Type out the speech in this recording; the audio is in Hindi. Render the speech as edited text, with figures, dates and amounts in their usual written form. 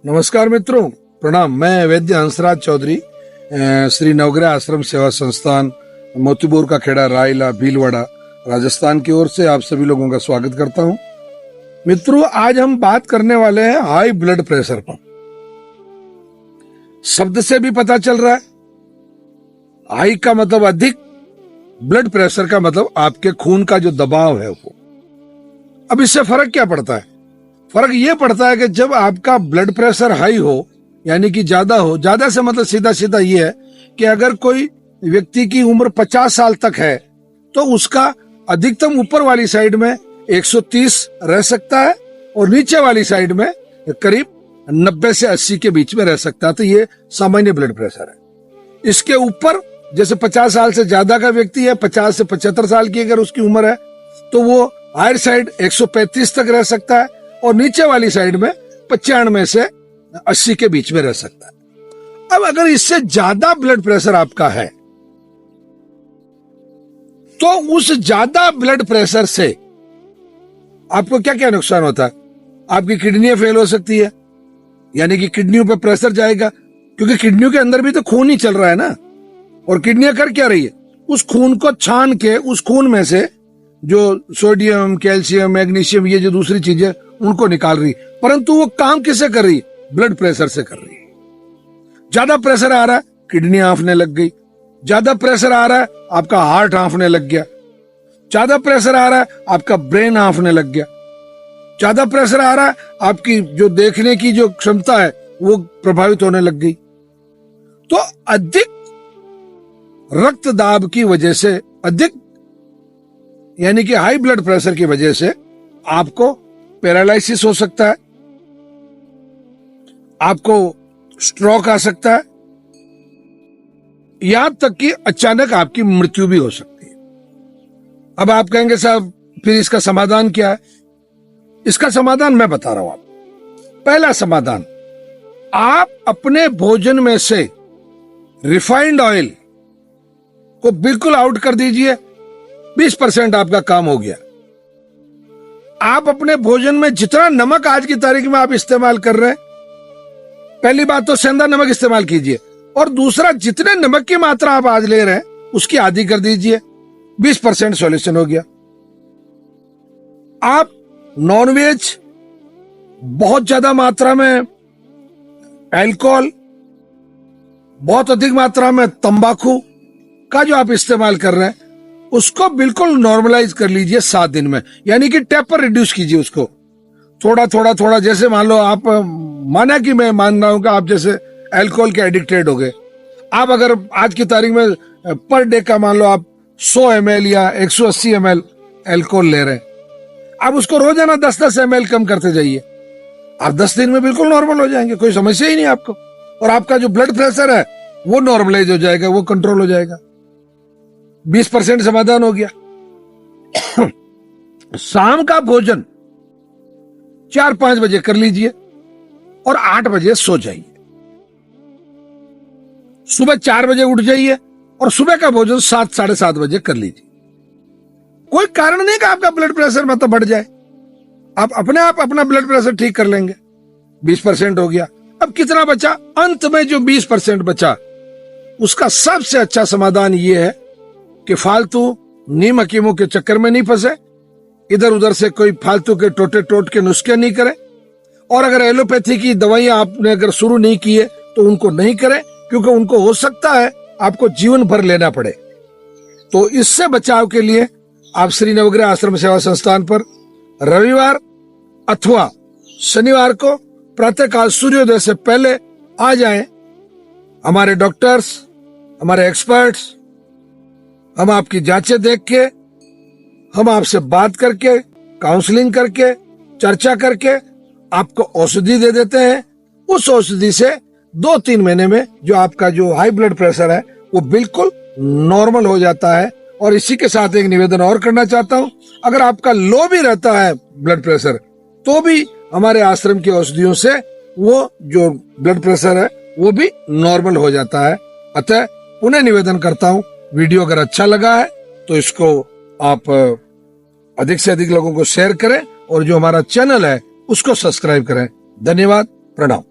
नमस्कार मित्रों, प्रणाम। मैं वैद्य हंसराज चौधरी, श्री नवग्रह आश्रम सेवा संस्थान, मोतीपुर का खेड़ा, रायला, भीलवाड़ा, राजस्थान की ओर से आप सभी लोगों का स्वागत करता हूं। मित्रों, आज हम बात करने वाले हैं हाई ब्लड प्रेशर पर। शब्द से भी पता चल रहा है, हाई का मतलब अधिक, ब्लड प्रेशर का मतलब आपके खून का जो दबाव है वो। अब इससे फर्क क्या पड़ता है? फर्क ये पड़ता है कि जब आपका ब्लड प्रेशर हाई हो, यानी कि ज्यादा हो, ज्यादा से मतलब सीधा सीधा ये है कि अगर कोई व्यक्ति की उम्र 50 साल तक है तो उसका अधिकतम ऊपर वाली साइड में 130 रह सकता है और नीचे वाली साइड में करीब 90 से 80 के बीच में रह सकता है। तो ये सामान्य ब्लड प्रेशर है। इसके ऊपर जैसे 50 साल से ज्यादा का व्यक्ति है, 50 से 75 साल की अगर उसकी उम्र है तो वो हायर साइड 135 तक रह सकता है और नीचे वाली साइड में 95 से 80 के बीच में रह सकता है। अब अगर इससे ज्यादा ब्लड प्रेशर आपका है तो उस ज्यादा ब्लड प्रेशर से आपको क्या क्या नुकसान होता है? आपकी किडनियां फेल हो सकती है, यानी कि किडनियों पर प्रेशर जाएगा, क्योंकि किडनियों के अंदर भी तो खून ही चल रहा है ना। और किडनियां कर क्या रही है? उस खून को छान के उस खून में से जो सोडियम, कैल्शियम, मैग्नीशियम, ये जो दूसरी चीजें उनको निकाल रही, परंतु वो काम किससे कर रही? ब्लड प्रेशर से कर रही है। ज्यादा प्रेशर आ रहा है, किडनी आंफने लग गई। ज्यादा प्रेशर आ रहा है, आपका हार्ट आंफने लग गया। ज्यादा प्रेशर आ रहा है, आपका ब्रेन आंफने लग गया। ज्यादा प्रेशर आ रहा है, आपकी जो देखने की जो क्षमता है वो प्रभावित होने लग गई। तो अधिक रक्तदाब की वजह से, अधिक यानी कि हाई ब्लड प्रेशर की वजह से आपको पैरालिसिस हो सकता है, आपको स्ट्रोक आ सकता है, यहां तक कि अचानक आपकी मृत्यु भी हो सकती है। अब आप कहेंगे साहब फिर इसका समाधान क्या है? इसका समाधान मैं बता रहा हूं आपको। पहला समाधान, आप अपने भोजन में से रिफाइंड ऑयल को बिल्कुल आउट कर दीजिए। 20% आपका काम हो गया। आप अपने भोजन में जितना नमक आज की तारीख में आप इस्तेमाल कर रहे हैं, पहली बात तो सेंधा नमक इस्तेमाल कीजिए, और दूसरा जितने नमक की मात्रा आप आज ले रहे हैं उसकी आधी कर दीजिए। 20% सॉल्यूशन हो गया। आप नॉनवेज, बहुत ज्यादा मात्रा में अल्कोहल, बहुत अधिक मात्रा में तंबाकू का जो आप इस्तेमाल कर रहे हैं उसको बिल्कुल नॉर्मलाइज कर लीजिए 7 दिन में, यानी कि टेपर रिड्यूस कीजिए उसको थोड़ा थोड़ा थोड़ा। जैसे मान लो आप, माना कि मैं मान रहा हूं कि आप जैसे अल्कोहल के एडिक्टेड हो गए, आप अगर आज की तारीख में पर डे का मान लो आप 100 ml या 180 ml अल्कोहल ले रहे हैं, आप उसको रोजाना 10-10 ml कम करते जाइए। आप 10 दिन में बिल्कुल नॉर्मल हो जाएंगे, कोई समस्या ही नहीं आपको, और आपका जो ब्लड प्रेशर है वो नॉर्मलाइज हो जाएगा, वो कंट्रोल हो जाएगा। 20% समाधान हो गया। शाम का भोजन 4-5 बजे कर लीजिए और 8 बजे सो जाइए। सुबह 4 बजे उठ जाइए और सुबह का भोजन 7-7:30 बजे कर लीजिए। कोई कारण नहीं कि आपका ब्लड प्रेशर मतलब बढ़ जाए, आप अपने आप अपना ब्लड प्रेशर ठीक कर लेंगे। 20% हो गया। अब कितना बचा? अंत में जो 20% बचा उसका सबसे अच्छा समाधान यह है कि फालतू नीम हकीमों के चक्कर में नहीं फंसे, इधर उधर से कोई फालतू के टोटे टोट के नुस्खे नहीं करें, और अगर एलोपैथी की दवाइयां आपने अगर शुरू नहीं की है तो उनको नहीं करें, क्योंकि उनको हो सकता है आपको जीवन भर लेना पड़े। तो इससे बचाव के लिए आप श्री नवग्रह आश्रम सेवा संस्थान पर रविवार अथवा शनिवार को प्रातःकाल सूर्योदय से पहले आ जाएं। हमारे डॉक्टर्स, हमारे एक्सपर्ट्स, हम आपकी जांचें देख के, हम आपसे बात करके, काउंसलिंग करके, चर्चा करके आपको औषधि दे देते हैं। उस औषधि से 2-3 महीने में जो आपका जो हाई ब्लड प्रेशर है वो बिल्कुल नॉर्मल हो जाता है। और इसी के साथ एक निवेदन और करना चाहता हूं, अगर आपका लो भी रहता है ब्लड प्रेशर तो भी हमारे आश्रम की औषधियों से वो जो ब्लड प्रेशर है वो भी नॉर्मल हो जाता है। अतः पुनः निवेदन करता हूं, वीडियो अगर अच्छा लगा है तो इसको आप अधिक से अधिक लोगों को शेयर करें और जो हमारा चैनल है उसको सब्सक्राइब करें। धन्यवाद, प्रणाम।